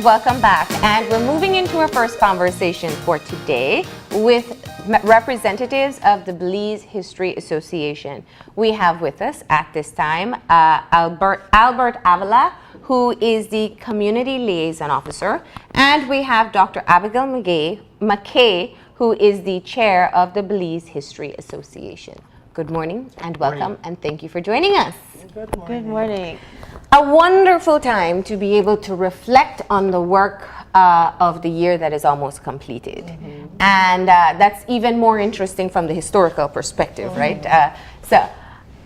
welcome back. And we're moving into our first conversation for today with representatives of the Belize History Association. We have with us at this time Albert Avila, who is the Community Liaison Officer, and we have Dr. Abigail McKay, who is the Chair of the Belize History Association. Good morning and welcome, and thank you for joining us. Good morning. Good morning. A wonderful time to be able to reflect on the work of the year that is almost completed. And that's even more interesting from the historical perspective, right? So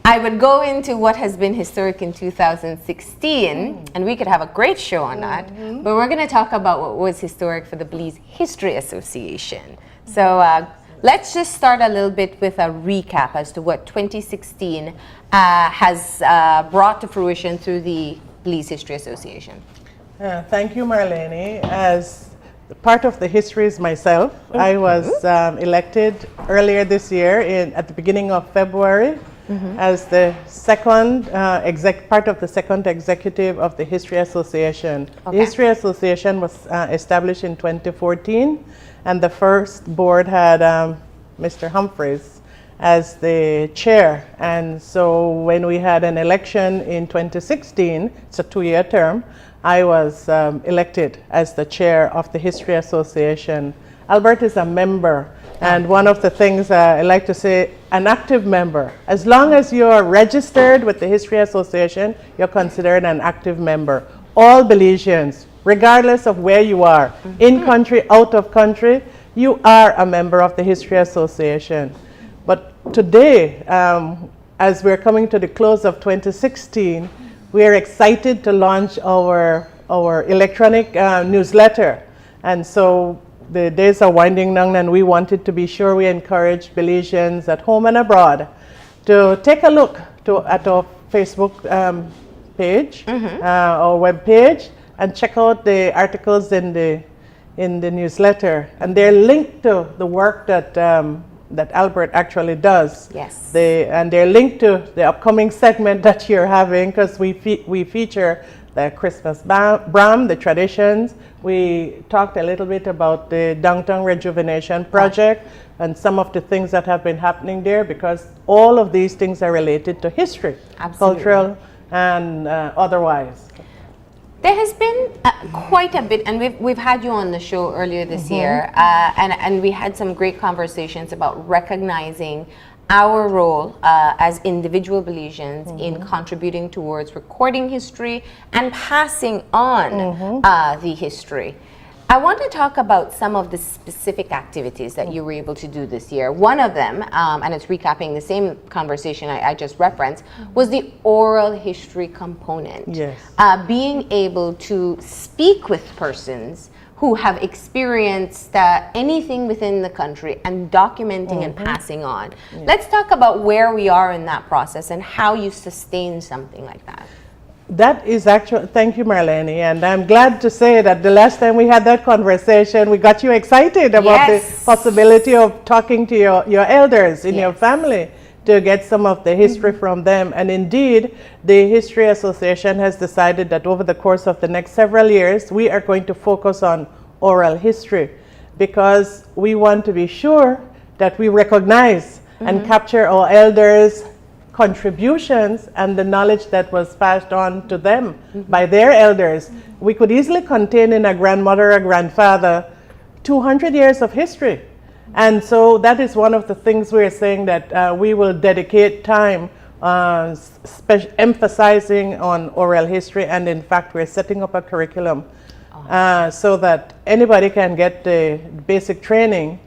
I would go into what has been historic in 2016, and we could have a great show on that, but we're going to talk about what was historic for the Belize History Association. So let's just start a little bit with a recap as to what 2016 has brought to fruition through the Belize History Association. Thank you, Marlene. As part of the histories myself, I was elected earlier this year at the beginning of February as the second part of the second executive of the History Association. Okay. The History Association was established in 2014, and the first board had Mr. Humphreys as the chair. And so when we had an election in 2016, it's a 2-year term, I was elected as the chair of the History Association. Albert is a member, and one of the things I like to say, an active member. As long as you're registered with the History Association, you're considered an active member. All Belizeans, regardless of where you are, in country, out of country, you are a member of the History Association. But today, as we're coming to the close of 2016, we are excited to launch our electronic newsletter. And so the days are winding down, and we wanted to be sure we encourage Belizeans at home and abroad to take a look at our Facebook page, our web page, and check out the articles in the newsletter. And they're linked to the work that Albert actually does. Yes. And they're linked to the upcoming segment that you're having, because we feature the Christmas Bram, the traditions. We talked a little bit about the Downtown Rejuvenation Project and some of the things that have been happening there, because all of these things are related to history, cultural and otherwise. There has been quite a bit, and we've had you on the show earlier this year, and we had some great conversations about recognizing our role as individual Belizeans in contributing towards recording history and passing on the history. I want to talk about some of the specific activities that you were able to do this year. One of them, and it's recapping the same conversation I just referenced, was the oral history component. Yes. Being able to speak with persons who have experienced anything within the country and documenting and passing on. Yeah. Let's talk about where we are in that process and how you sustain something like that. That is actually, thank you, Marlene, and I'm glad to say that the last time we had that conversation, we got you excited about the possibility of talking to your elders in your family to get some of the history from them. And indeed, the History Association has decided that over the course of the next several years, we are going to focus on oral history, because we want to be sure that we recognize and capture our elders' contributions and the knowledge that was passed on to them by their elders. We could easily contain in a grandmother or grandfather 200 years of history. And so that is one of the things we're saying, that we will dedicate time emphasizing on oral history. And in fact, we're setting up a curriculum so that anybody can get the basic training.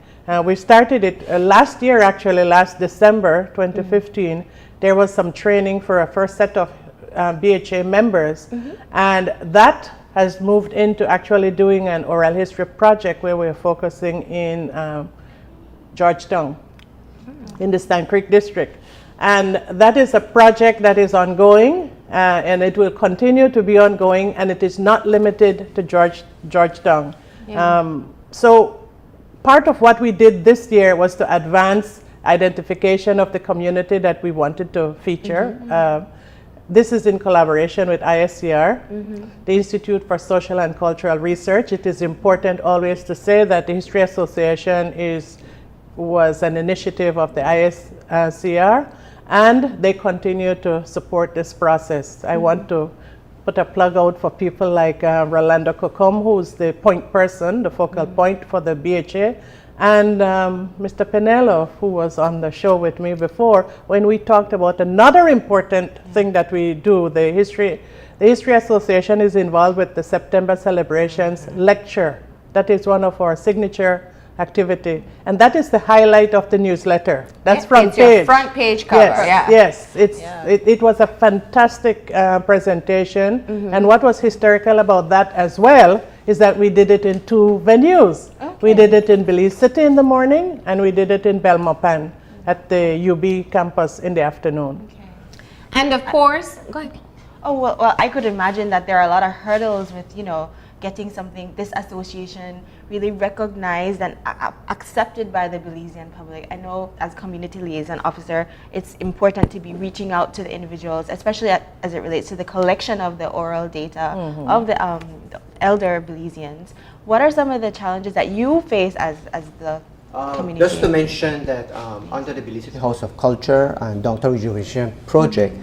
We started it last year, actually, last December 2015. There was some training for a first set of BHA members, and that has moved into actually doing an oral history project where we're focusing in Georgetown, in the Stand Creek district. And that is a project that is ongoing, and it will continue to be ongoing, and it is not limited to Georgetown. So part of what we did this year was to advance identification of the community that we wanted to feature. this is in collaboration with ISCR, the Institute for Social and Cultural Research. It is important always to say that the History Association was an initiative of the ISCR, and they continue to support this process. I want to put a plug out for people like Rolando Cocom, who's the point person, the focal point for the BHA, and Mr. Pinello, who was on the show with me before, when we talked about another important thing that we do. The History Association is involved with the September celebrations lecture. That is one of our signature activity, and that is the highlight of the newsletter. That's front it's page. Your front page cover. Yes, it was a fantastic presentation, and what was historical about that as well is that we did it in 2 venues. We did it in Belize City in the morning, and we did it in Belmopan at the UB campus in the afternoon. And of course, go ahead. Oh, well, I could imagine that there are a lot of hurdles with, getting this association really recognized and accepted by the Belizean public. I know as community liaison officer, it's important to be reaching out to the individuals, especially as it relates to the collection of the oral data of the elder Belizeans. What are some of the challenges that you face as the community? Just to mention that under the Belize House of Culture and Downtown Rejuvenation Project,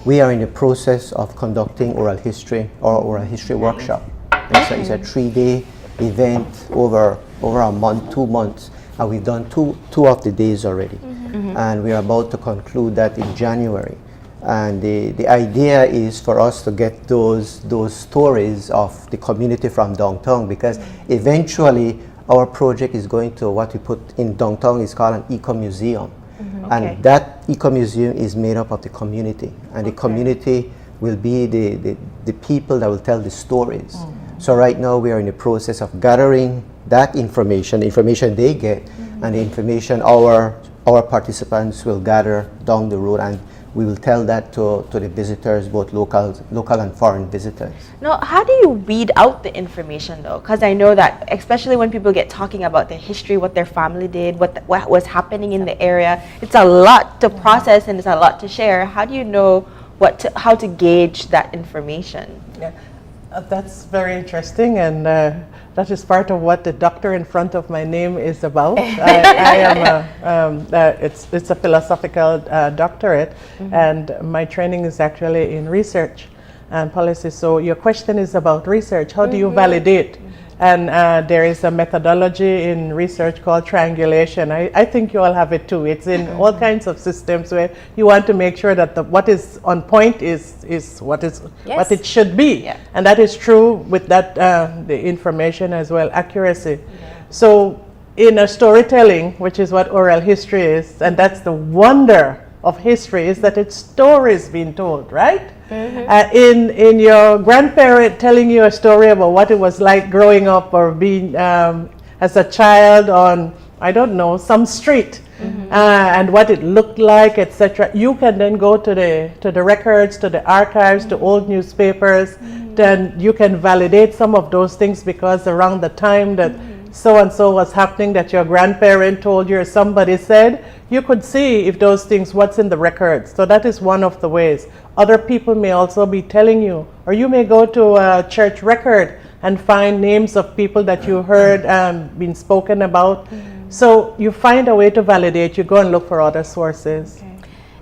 we are in the process of conducting oral history workshop. It's a 3-day event over a month, 2 months, and we've done two of the days already. And we're about to conclude that in January. And the idea is for us to get those stories of the community from downtown, because eventually our project is going to, what we put in downtown is called an eco-museum. And that eco-museum is made up of the community, and the community will be the people that will tell the stories. So right now we are in the process of gathering that information, the information they get, and the information our participants will gather down the road, and we will tell that to the visitors, both local and foreign visitors. Now, how do you weed out the information though? Because I know that especially when people get talking about their history, what their family did, what was happening in the area, it's a lot to process and it's a lot to share. How do you know how to gauge that information? Yeah. That's very interesting, and that is part of what the doctor in front of my name is about. I am it's a philosophical doctorate, and my training is actually in research and policy. So your question is about research. How do you validate? And there is a methodology in research called triangulation. I think you all have it too. It's in all kinds of systems where you want to make sure that what is on point is what it should be. Yeah. And that is true with that the information as well, accuracy. Yeah. So in a storytelling, which is what oral history is, and that's the wonder of history, is that it's stories being told, right? In your grandparent telling you a story about what it was like growing up or being as a child on, I don't know, some street, and what it looked like, etc. You can then go to the records, to the archives, to old newspapers. Then you can validate some of those things, because around the time that so and so was happening, that your grandparent told you or somebody said, you could see if those things, what's in the records. So that is one of the ways. Other people may also be telling you, or you may go to a church record and find names of people that you heard been spoken about. So you find a way to validate. You go and look for other sources.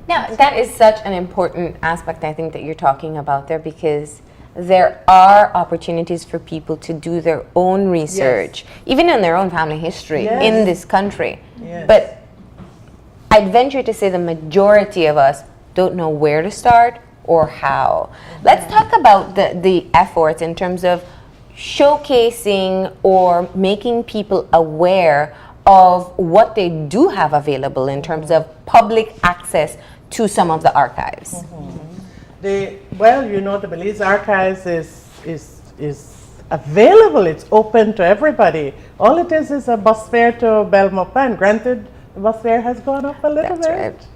Now, that is such an important aspect, I think, that you're talking about there, because there are opportunities for people to do their own research, even in their own family history in this country. But I'd venture to say the majority of us don't know where to start or how. Let's talk about the efforts in terms of showcasing or making people aware of what they do have available in terms of public access to some of the archives. The Belize Archives is available. It's open to everybody. All it is a bus fare to Belmopan. Granted, the bus fare has gone up a little bit.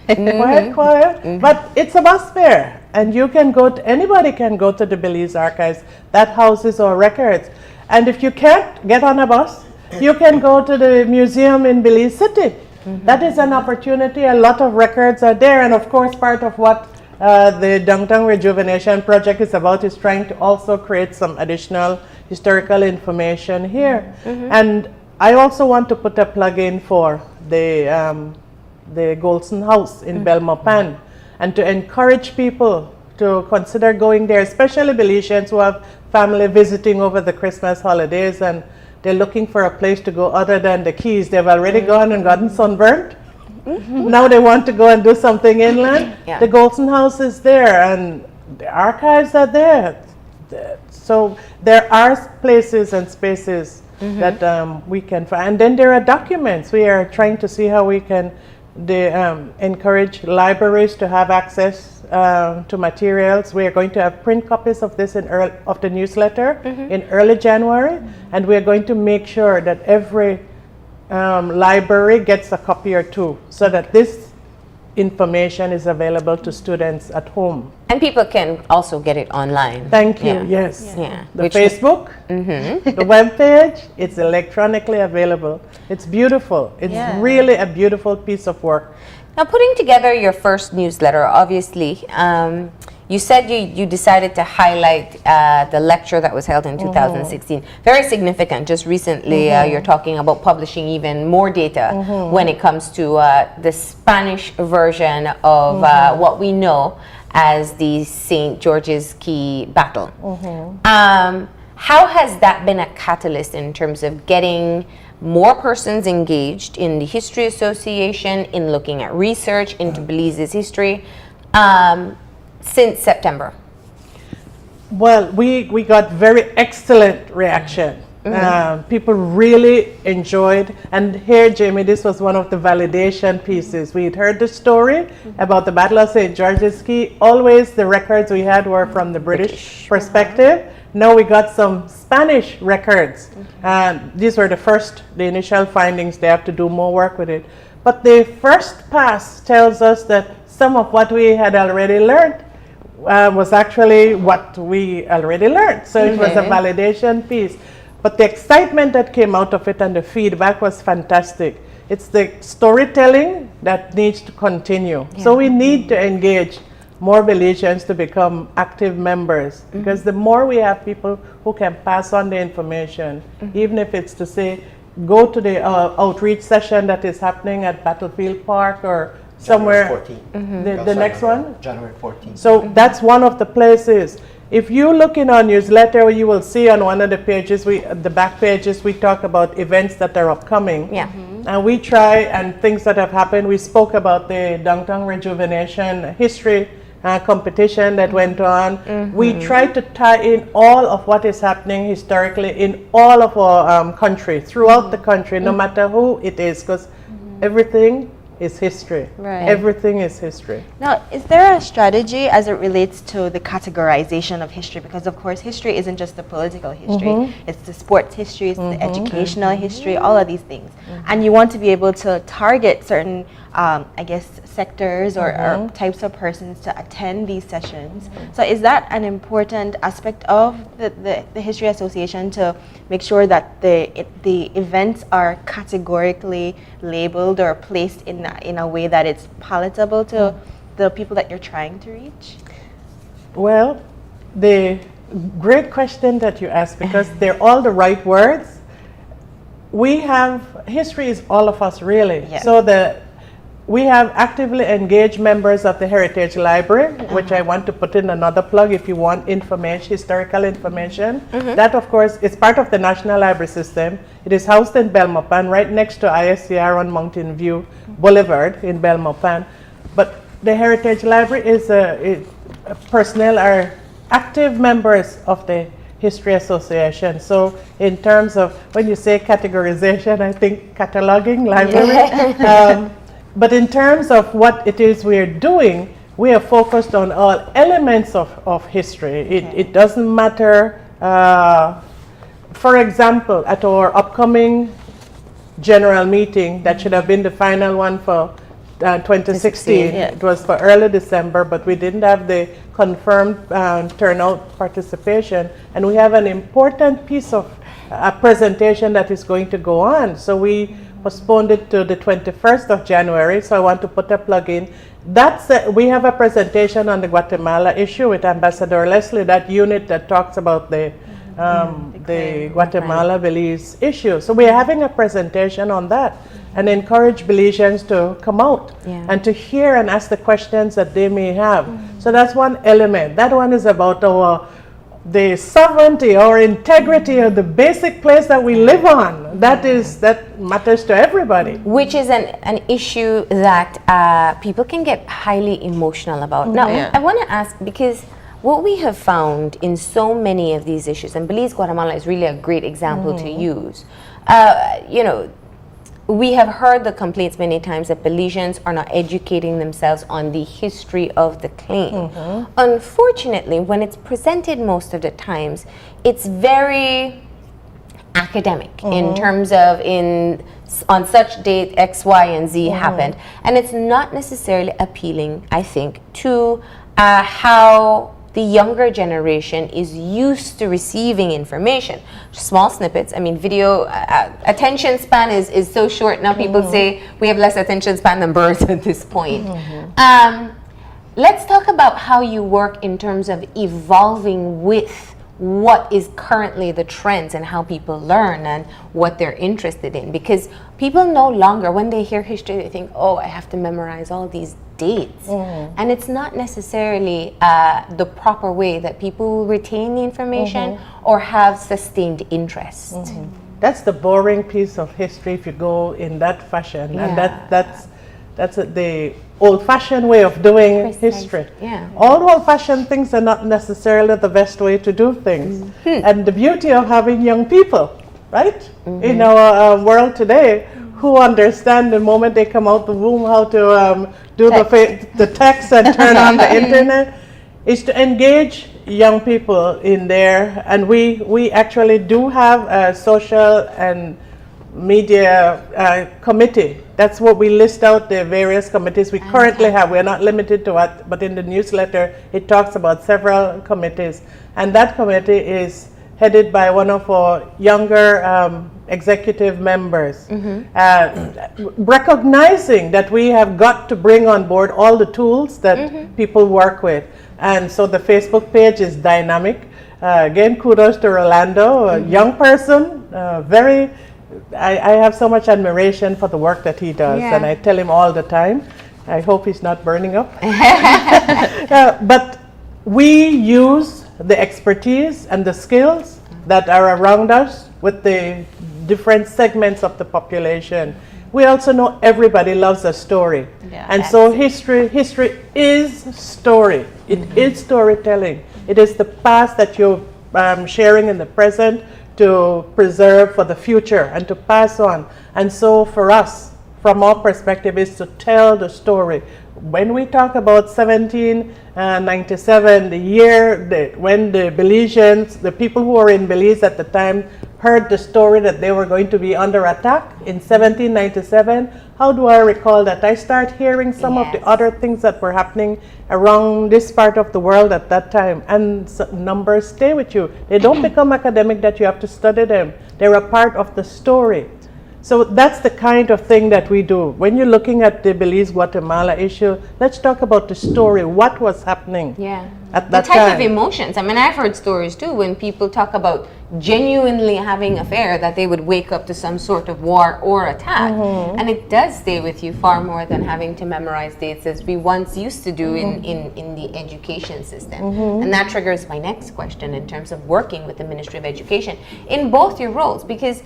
Right. Quiet. But it's a bus fare, and you can anybody can go to the Belize Archives. That houses our records. And if you can't get on a bus, you can go to the museum in Belize City. That is an opportunity. A lot of records are there, and of course, part of what the Downtown Rejuvenation Project is about is trying to also create some additional historical information here. And I also want to put a plug in for the Golson House in Belmopan, and to encourage people to consider going there, especially Belizeans who have family visiting over the Christmas holidays and they're looking for a place to go other than the Keys. They've already gone and gotten sunburnt. Now they want to go and do something inland. The Golson House is there and the archives are there. So there are places and spaces that we can find. And then there are documents. We are trying to see how we can encourage libraries to have access to materials. We are going to have print copies of this of the newsletter in early January, and we are going to make sure that every library gets a copy or two, so that this information is available to students at home. And people can also get it online. Thank you. Yes. The Which Facebook, the web page, it's electronically available. It's beautiful. It's really a beautiful piece of work. Now, putting together your first newsletter, obviously, you said you decided to highlight the lecture that was held in 2016. Very significant. Just recently, you're talking about publishing even more data when it comes to the Spanish version of what we know as the St. George's Key battle. How has that been a catalyst in terms of getting more persons engaged in the History Association, in looking at research into Belize's history since September? Well, we got very excellent reaction. People really enjoyed, and here, Jamie, this was one of the validation pieces. We had heard the story about the Battle of St. George's Key. Always the records we had were from the British perspective. Now we got some Spanish records. These were the initial findings. They have to do more work with it. But the first pass tells us that some of what we had already learned was actually what we already learned. So it was a validation piece. But the excitement that came out of it and the feedback was fantastic. It's the storytelling that needs to continue. So we need to engage more Belizeans to become active members, because the more we have people who can pass on the information, even if it's to say, go to the outreach session that is happening at Battlefield Park or somewhere. The next one? January 14th. So that's one of the places. If you look in our newsletter, you will see on one of the pages, the back pages, we talk about events that are upcoming. And we try, and things that have happened. We spoke about the Downtown Rejuvenation history competition that went on. We try to tie in all of what is happening historically in all of our country, throughout the country, no matter who it is, because everything is history. Everything is history. Now, is there a strategy as it relates to the categorization of history? Because, of course, history isn't just the political history. It's the sports history, it's the educational history, all of these things. And you want to be able to target certain, I guess, sectors or types of persons to attend these sessions. So is that an important aspect of the History Association, to make sure that the events are categorically labeled or placed in a way that it's palatable to the people that you're trying to reach? Well, the great question that you asked, because they're all the right words. We have, history is all of us, really. So we have actively engaged members of the Heritage Library, which I want to put in another plug if you want information, historical information. That, of course, is part of the National Library System. It is housed in Belmopan, right next to ISCR on Mountain View Boulevard in Belmopan. But the Heritage Library is personnel are active members of the History Association. So in terms of, when you say categorization, I think cataloging library. But in terms of what it is we're doing, we are focused on all elements of history. It doesn't matter. For example, at our upcoming general meeting, that should have been the final one for 2016. It was for early December, but we didn't have the confirmed turnout participation. And we have an important piece of a presentation that is going to go on. So we postponed it to the 21st of January, so I want to put a plug in. We have a presentation on the Guatemala issue with Ambassador Leslie, that unit that talks about the Guatemala-Belize issue. So we're having a presentation on that and encourage Belizeans to come out and to hear and ask the questions that they may have. So that's one element. That one is about the sovereignty or integrity of the basic place that we live on. That matters to everybody. Which is an issue that people can get highly emotional about. Now, I want to ask, because what we have found in so many of these issues, and Belize, Guatemala is really a great example to use, we have heard the complaints many times that Belizeans are not educating themselves on the history of the claim. Unfortunately, when it's presented most of the times, it's very academic in terms of on such date X, Y, and Z happened. And it's not necessarily appealing, I think, to how the younger generation is used to receiving information. Small snippets. I mean, video attention span is so short now. People say we have less attention span than birds at this point. Let's talk about how you work in terms of evolving with what is currently the trends and how people learn and what they're interested in. Because people no longer, when they hear history, they think, oh, I have to memorize all these dates. And it's not necessarily the proper way that people will retain the information or have sustained interest. That's the boring piece of history if you go in that fashion. And that's the old-fashioned way of doing history. All old-fashioned things are not necessarily the best way to do things. And the beauty of having young people, right, in our world today, who understand the moment they come out the womb how to do the text and turn on the internet, is to engage young people in there. And we actually do have a social and media committee. That's what we list out, the various committees we currently have. We're not limited to what, but in the newsletter it talks about several committees. And that committee is headed by one of our younger executive members, recognizing that we have got to bring on board all the tools that people work with. And so the Facebook page is dynamic. Again, kudos to Rolando, a young person, I have so much admiration for the work that he does, and I tell him all the time. I hope he's not burning up. But we use the expertise and the skills that are around us with the different segments of the population. We also know everybody loves a story. And so history is story. It is storytelling. It is the past that you're sharing in the present to preserve for the future and to pass on. And so for us, from our perspective, is to tell the story. When we talk about 1797, the year when the Belizeans, the people who were in Belize at the time, heard the story that they were going to be under attack in 1797, how do I recall that? I start hearing some of the other things that were happening around this part of the world at that time, and numbers stay with you. They don't become academic that you have to study them. They're a part of the story. So that's the kind of thing that we do. When you're looking at the Belize-Guatemala issue, let's talk about the story, what was happening at that time. The type of emotions. I mean, I've heard stories too when people talk about genuinely having a fear that they would wake up to some sort of war or attack. And it does stay with you far more than having to memorize dates as we once used to do in the education system. And that triggers my next question in terms of working with the Ministry of Education in both your roles, because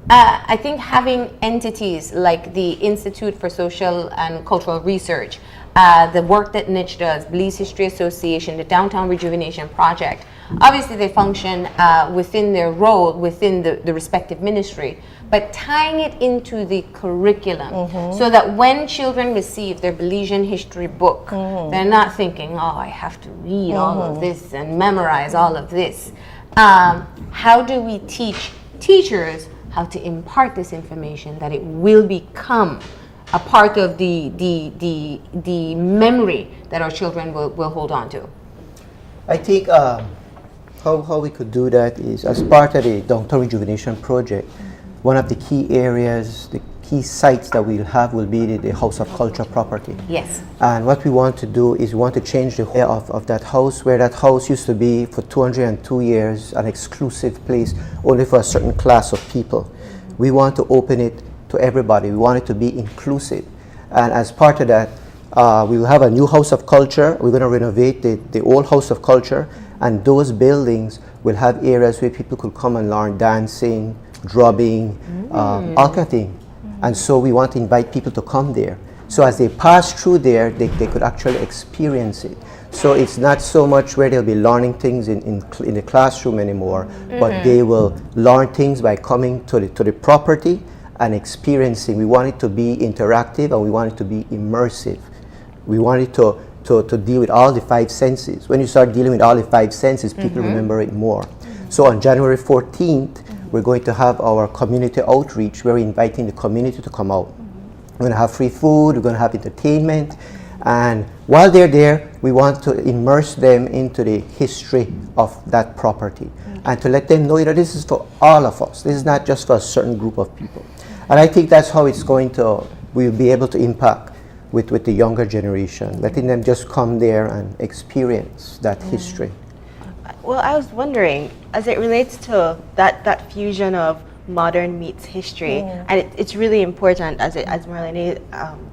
I think having entities like the Institute for Social and Cultural Research, the work that Niche does, Belize History Association, the Downtown Rejuvenation Project, obviously they function within their role, within the respective ministry, but tying it into the curriculum so that when children receive their Belizean history book, they're not thinking, oh, I have to read all of this and memorize all of this. How do we teach teachers how to impart this information that it will become a part of the memory that our children will hold on to? I think how we could do that is, as part of the Downtown Rejuvenation Project, one of the key areas, the key sites that we'll have will be the House of Culture property. Yes. And what we want to do is we want to change the whole of that house, where that house used to be for 202 years an exclusive place only for a certain class of people. We want to open it to everybody. We want it to be inclusive. And as part of that, we will have a new House of Culture. We're going to renovate the old House of Culture, and those buildings will have areas where people could come and learn dancing, drumming, all kind of things. And so we want to invite people to come there. So as they pass through there, they could actually experience it. So it's not so much where they'll be learning things in the classroom anymore, but they will learn things by coming to the property and experiencing. We want it to be interactive, and we want it to be immersive. We want it to deal with all the five senses. When you start dealing with all the five senses, people remember it more. So on January 14th, we're going to have our community outreach. We're inviting the community to come out. We're going to have free food, we're going to have entertainment, and while they're there, we want to immerse them into the history of that property and to let them know that this is for all of us. This is not just for a certain group of people. And I think that's how we'll be able to impact with the younger generation, letting them just come there and experience that history. Well, I was wondering, as it relates to that fusion of modern meets history, and it's really important, as Marlene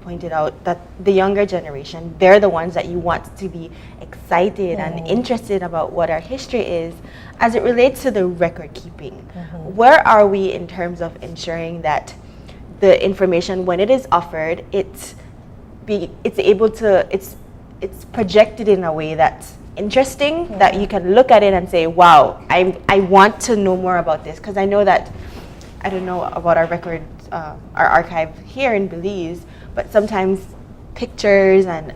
pointed out, that the younger generation, they're the ones that you want to be excited and interested about what our history is. As it relates to the record keeping, where are we in terms of ensuring that the information, when it is offered, it's projected in a way that's interesting, that you can look at it and say, wow, I want to know more about this? Because I know that, I don't know about our records, our archive here in Belize, but sometimes pictures and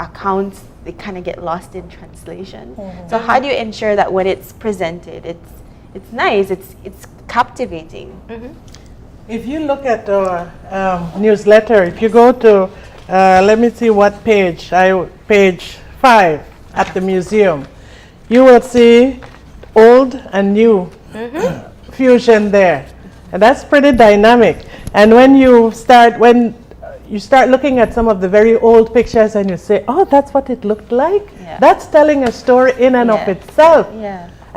accounts, they kind of get lost in translation. So how do you ensure that when it's presented, it's nice, it's captivating? If you look at our newsletter, if you go to, let me see what page, page 5 at the museum, you will see old and new fusion there. And that's pretty dynamic. And when you start looking at some of the very old pictures and you say, oh, that's what it looked like, that's telling a story in and of itself.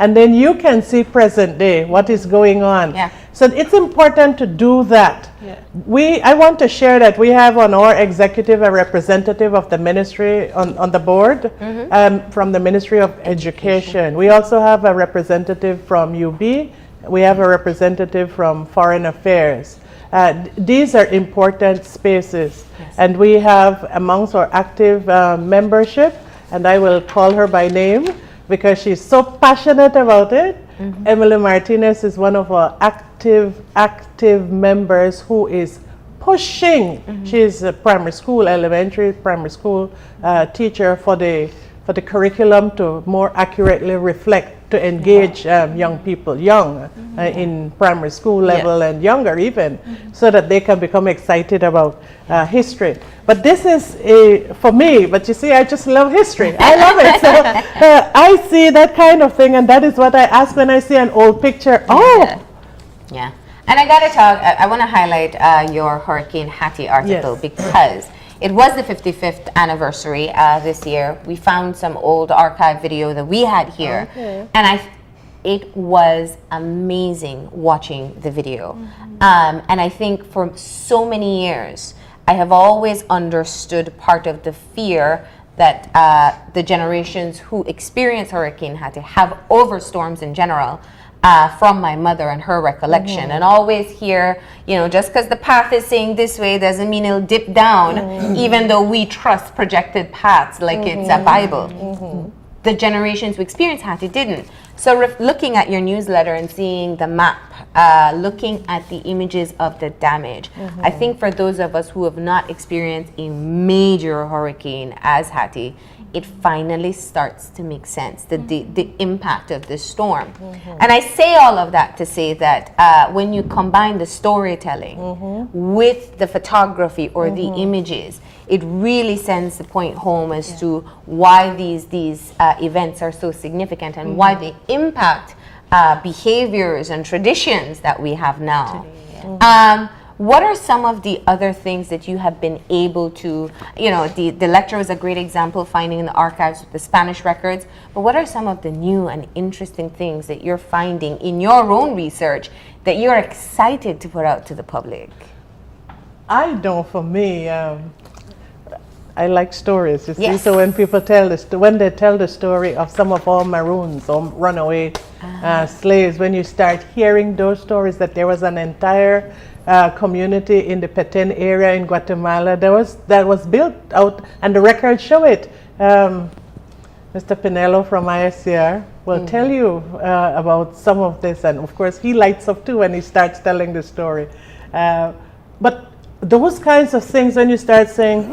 And then you can see present day, what is going on. So it's important to do that. I want to share that we have on our executive a representative of the ministry on the board, from the Ministry of Education. We also have a representative from UB. We have a representative from Foreign Affairs. These are important spaces. And we have amongst our active membership, and I will call her by name because she's so passionate about it. Emily Martinez is one of our active members who is pushing. She's a elementary primary school teacher for the curriculum to more accurately reflect, to engage young people, in primary school level and younger even, so that they can become excited about history. But this is for me, but you see, I just love history. I love it. So I see that kind of thing, and that is what I ask when I see an old picture. Oh! Yeah. And I got to talk, I want to highlight your Hurricane Hattie article because it was the 55th anniversary this year. We found some old archive video that we had here, and it was amazing watching the video. And I think for so many years, I have always understood part of the fear that the generations who experience Hurricane Hattie have over storms in general. From my mother and her recollection, and always hear, just because the path is saying this way doesn't mean it'll dip down, even though we trust projected paths like it's a Bible. The generations who experienced Hattie didn't. So looking at your newsletter and seeing the map, looking at the images of the damage, I think for those of us who have not experienced a major hurricane as Hattie, it finally starts to make sense, the impact of this storm. And I say all of that to say that when you combine the storytelling with the photography or the images, it really sends the point home as to why these events are so significant and why the impact behaviors and traditions that we have now. What are some of the other things that you have been able to, the lecture was a great example, finding in the archives the Spanish records, but what are some of the new and interesting things that you're finding in your own research that you're excited to put out to the public? I know for me, I like stories, you see. Yes. So when people when they tell the story of some of our maroons or runaway slaves, when you start hearing those stories, that there was an entire community in the Petén area in Guatemala that was built out, and the records show it. Mr. Pinello from ISCR will tell you about some of this, and of course he lights up too when he starts telling the story. But those kinds of things, when you start saying,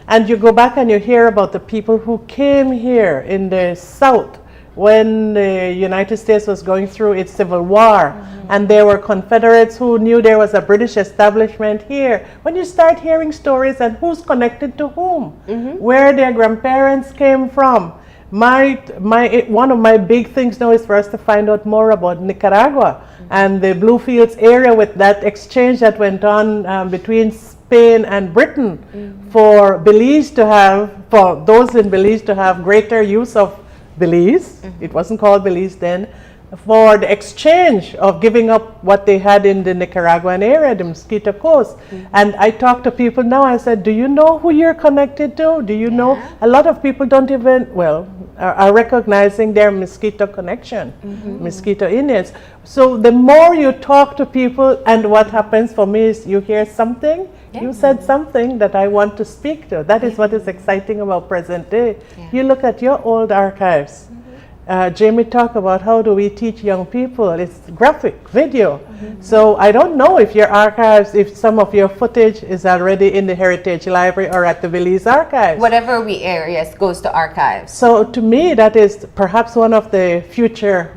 and you go back and you hear about the people who came here in the South when the United States was going through its Civil War, and there were Confederates who knew there was a British establishment here. When you start hearing stories and who's connected to whom, where their grandparents came from. One of my big things now is for us to find out more about Nicaragua and the Bluefields area, with that exchange that went on between Spain and Britain, for those in Belize to have greater use of Belize. It wasn't called Belize then, for the exchange of giving up what they had in the Nicaraguan area, the Mosquito Coast. And I talk to people now, I said, do you know who you're connected to? Do you know? A lot of people don't even, are recognizing their Mosquito connection, Mosquito Indians. So the more you talk to people, and what happens for me is you hear something, you said something that I want to speak to. That is what is exciting about present day. You look at your old archives. Jamie talked about how do we teach young people. It's graphic, video. So I don't know if your archives, if some of your footage is already in the Heritage Library or at the Belize Archives. Whatever we air, yes, goes to archives. So to me, that is perhaps one of the future,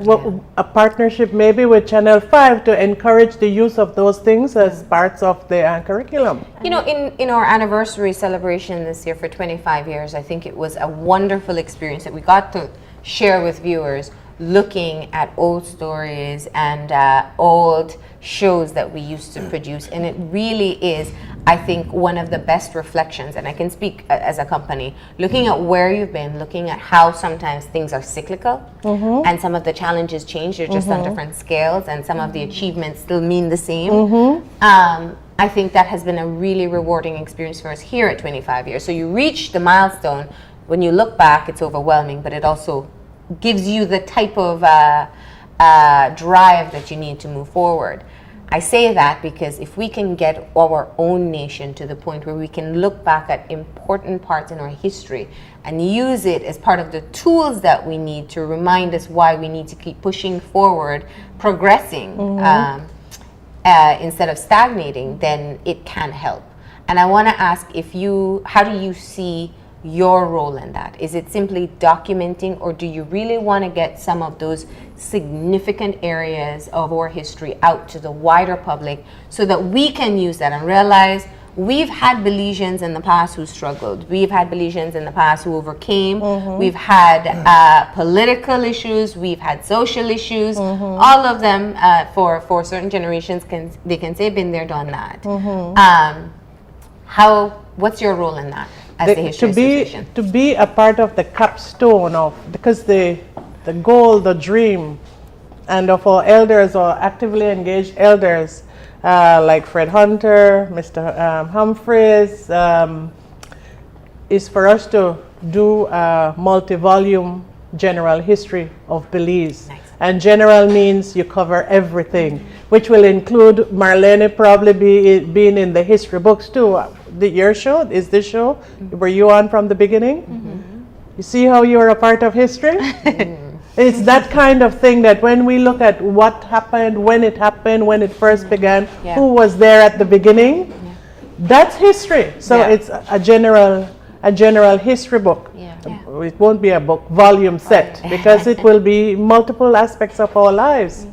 a partnership maybe with Channel 5 to encourage the use of those things as parts of the curriculum. In our anniversary celebration this year for 25 years, I think it was a wonderful experience that we got to share with viewers, looking at old stories and old shows that we used to produce. And it really is, I think, one of the best reflections, and I can speak as a company, looking at where you've been, looking at how sometimes things are cyclical, and some of the challenges change, they're just on different scales, and some of the achievements still mean the same. I think that has been a really rewarding experience for us here at 25 years. So you reach the milestone. When you look back, it's overwhelming, but it also gives you the type of drive that you need to move forward. I say that because if we can get our own nation to the point where we can look back at important parts in our history and use it as part of the tools that we need to remind us why we need to keep pushing forward, progressing, instead of stagnating, then it can help. And I want to ask how do you see your role in that? Is it simply documenting, or do you really want to get some of those significant areas of our history out to the wider public so that we can use that and realize we've had Belizeans in the past who struggled. We've had Belizeans in the past who overcame. We've had political issues. We've had social issues. All of them, for certain generations, they can say been there, done that. What's your role in that? As the History Association? To be a part of the capstone of, because the goal, the dream, and of our elders or actively engaged elders, like Fred Hunter, Mr. Humphreys, is for us to do a multi-volume general history of Belize. Nice. And general means you cover everything, which will include Marlene probably being in the history books too. Your show, is this show, were you on from the beginning? You see how you're a part of history? It's that kind of thing that when we look at what happened, when it first began, who was there at the beginning, that's history. So it's a general history book. It won't be a book volume set because it will be multiple aspects of our lives.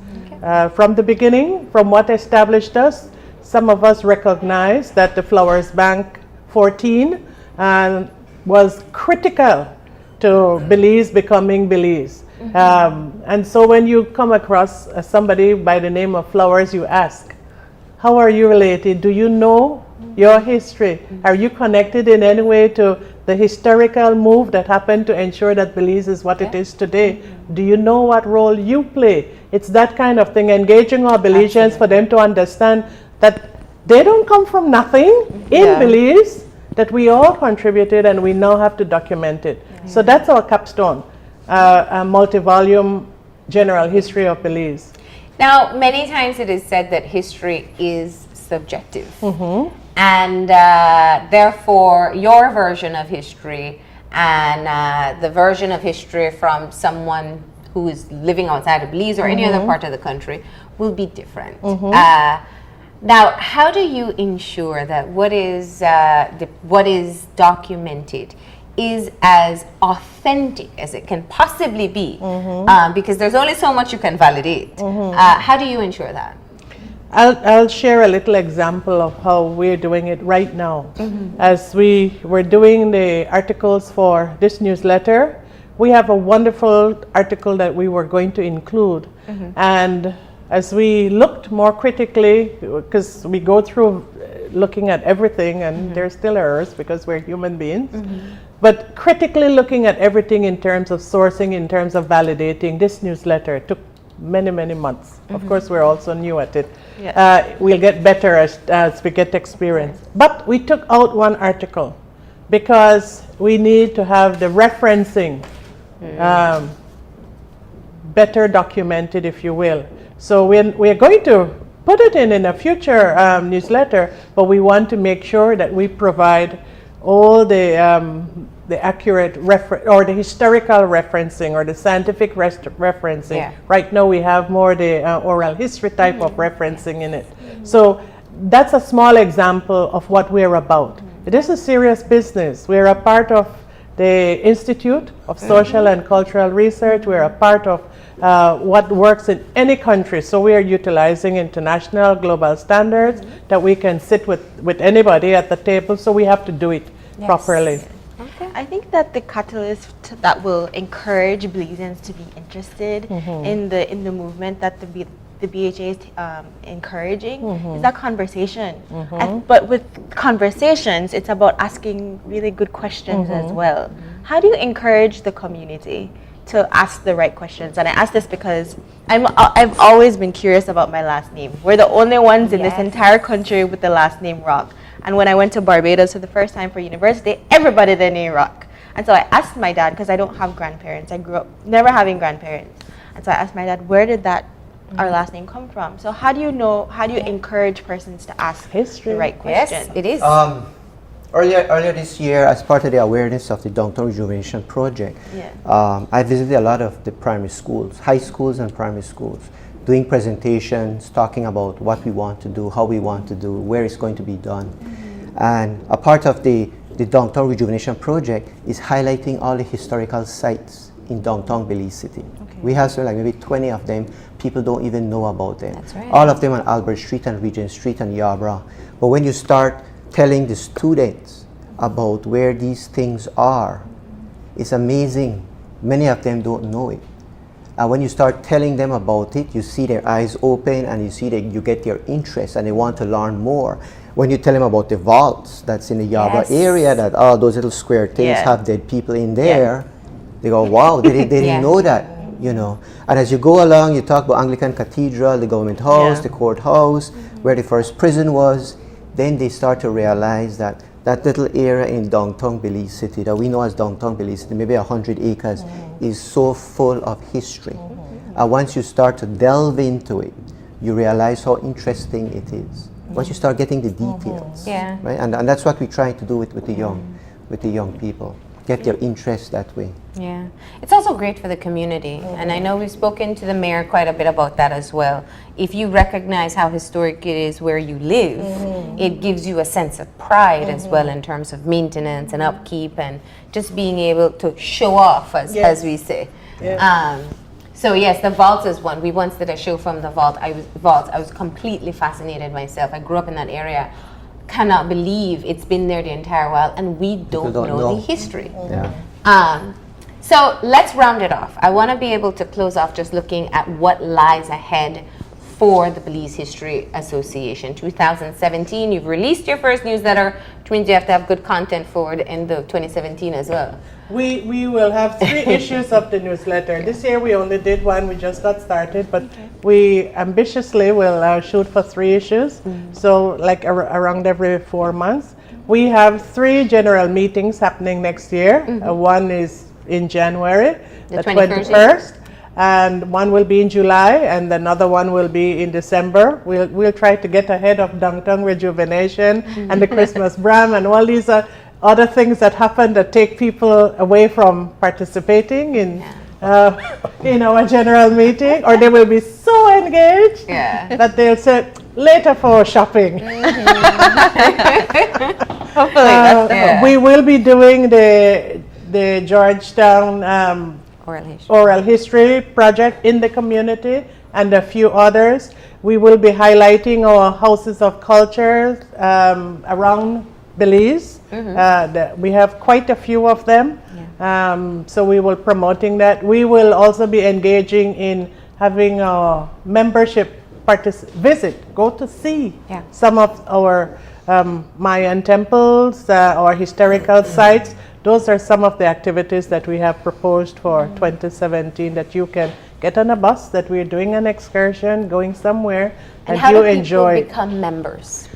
From the beginning, from what established us. Some of us recognize that the Flowers Bank 14 was critical to Belize becoming Belize. And so when you come across somebody by the name of Flowers, you ask, how are you related? Do you know your history? Are you connected in any way to the historical move that happened to ensure that Belize is what it is today? Do you know what role you play? It's that kind of thing, engaging our Belizeans for them to understand that they don't come from nothing in Belize, that we all contributed and we now have to document it. So that's our capstone, a multi-volume general history of Belize. Now, many times it is said that history is subjective. And therefore, your version of history and the version of history from someone who is living outside of Belize or any other part of the country will be different. Now, how do you ensure that what is documented is as authentic as it can possibly be? Because there's only so much you can validate. How do you ensure that? I'll share a little example of how we're doing it right now. As we were doing the articles for this newsletter, we have a wonderful article that we were going to include. And as we looked more critically, because we go through looking at everything and there's still errors because we're human beings, but critically looking at everything in terms of sourcing, in terms of validating, this newsletter took many, many months. Of course, we're also new at it. We'll get better as we get experience. But we took out one article because we need to have the referencing better documented, if you will. So we're going to put it in a future newsletter, but we want to make sure that we provide all the accurate or the historical referencing or the scientific referencing. Right now we have more the oral history type of referencing in it. So that's a small example of what we're about. It is a serious business. We're a part of the Institute of Social and Cultural Research. We're a part of what works in any country. So we are utilizing international global standards that we can sit with anybody at the table. So we have to do it properly. I think that the catalyst that will encourage Belizeans to be interested in the movement that the BHA is encouraging is that conversation. But with conversations, it's about asking really good questions as well. How do you encourage the community to ask the right questions? And I ask this because I've always been curious about my last name. We're the only ones in this entire country with the last name Rock. And when I went to Barbados for the first time for university, everybody there named Rock. And so I asked my dad, because I don't have grandparents. I grew up never having grandparents. And so I asked my dad, where did our last name come from? So how do you encourage persons to ask the right questions? Yes, it is. Earlier this year, as part of the awareness of the Downtown Rejuvenation Project, I visited a lot of the primary schools, high schools and primary schools, doing presentations, talking about what we want to do, how we want to do, where it's going to be done. And a part of the Downtown Rejuvenation Project is highlighting all the historical sites in downtown Belize City. We have like maybe 20 of them. People don't even know about them. That's right. All of them on Albert Street and Regent Street and Yarborough. But when you start telling the students about where these things are, it's amazing. Many of them don't know it. And when you start telling them about it, you see their eyes open and you see that you get their interest and they want to learn more. When you tell them about the vaults that's in the Yarborough area, that all those little square things have dead people in there, they go, wow, they didn't know that, you know. And as you go along, you talk about Anglican Cathedral, the government house, the courthouse, where the first prison was. Then they start to realize that that little area in downtown Belize City that we know as downtown Belize City, maybe 100 acres, is so full of history. And once you start to delve into it, you realize how interesting it is. Once you start getting the details, right? And that's what we try to do with the young people, get their interest that way. Yeah, it's also great for the community, and I know we've spoken to the mayor quite a bit about that as well. If you recognize how historic it is where you live, it gives you a sense of pride as well in terms of maintenance and upkeep and just being able to show off, as we say. So yes, the vault is one. We once did a show from the vault. I was completely fascinated myself. I grew up in that area. Cannot believe it's been there the entire while, and we don't know the history. So let's round it off. I want to be able to close off just looking at what lies ahead for the Belize History Association. 2017, you've released your first newsletter, which means you have to have good content for the end of 2017 as well. We will have 3 issues of the newsletter. This year we only did 1, we just got started, but we ambitiously will shoot for 3 issues, so like around every 4 months. We have 3 general meetings happening next year. One is in January, the 21st, and one will be in July, and another one will be in December. We'll try to get ahead of Downtown Rejuvenation and the Christmas Bram and all these other things that happen that take people away from participating in our general meeting, or they will be so engaged that they'll say later for shopping. We will be doing the Georgetown oral history project in the community and a few others. We will be highlighting our houses of culture around Belize. We have quite a few of them, so we will promoting that. We will also be engaging in having a membership go to see some of our Mayan temples, our historical sites. Those are some of the activities that we have proposed for 2017, that you can get on a bus, that we're doing an excursion, going somewhere, and you enjoy. How do people become members?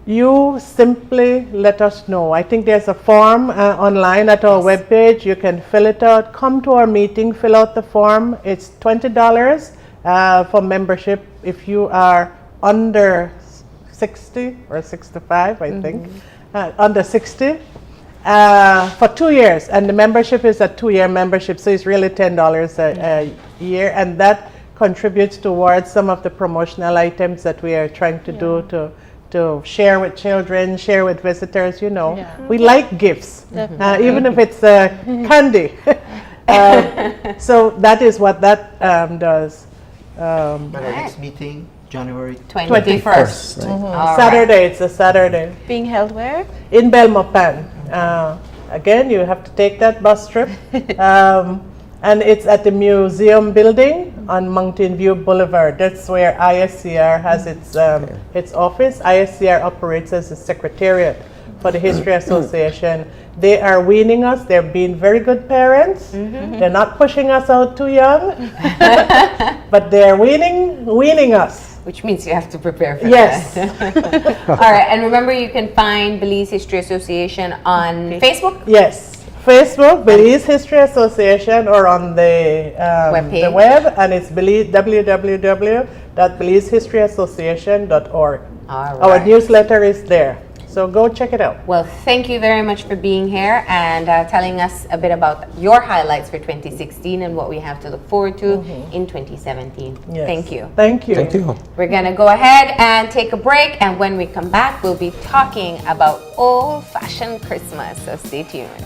You simply let us know. I think there's a form online at our webpage. You can fill it out. Come to our meeting, fill out the form. It's $20 for membership if you are under 60 or 65, I think. Under 60. For 2 years, and the membership is a 2-year membership, so it's really $10 a year, and that contributes towards some of the promotional items that we are trying to do to share with children, share with visitors. We like gifts, even if it's candy. So that is what that does. Our next meeting, January 21st. Saturday, it's a Saturday. Being held where? In Belmopan. Again, you have to take that bus trip. And it's at the museum building on Mountain View Boulevard. That's where ISCR has its office. ISCR operates as a secretariat for the History Association. They are weaning us. They're being very good parents. They're not pushing us out too young, but they're weaning us. Which means you have to prepare for that. All right, and remember, you can find Belize History Association on Facebook? Yes. Facebook, Belize History Association, or on the web, and it's www.belizehistoryassociation.org. Our newsletter is there, so go check it out. Well, thank you very much for being here and telling us a bit about your highlights for 2016 and what we have to look forward to in 2017. Yes. Thank you. Thank you. Thank you. We're going to go ahead and take a break, and when we come back, we'll be talking about old-fashioned Christmas, so stay tuned.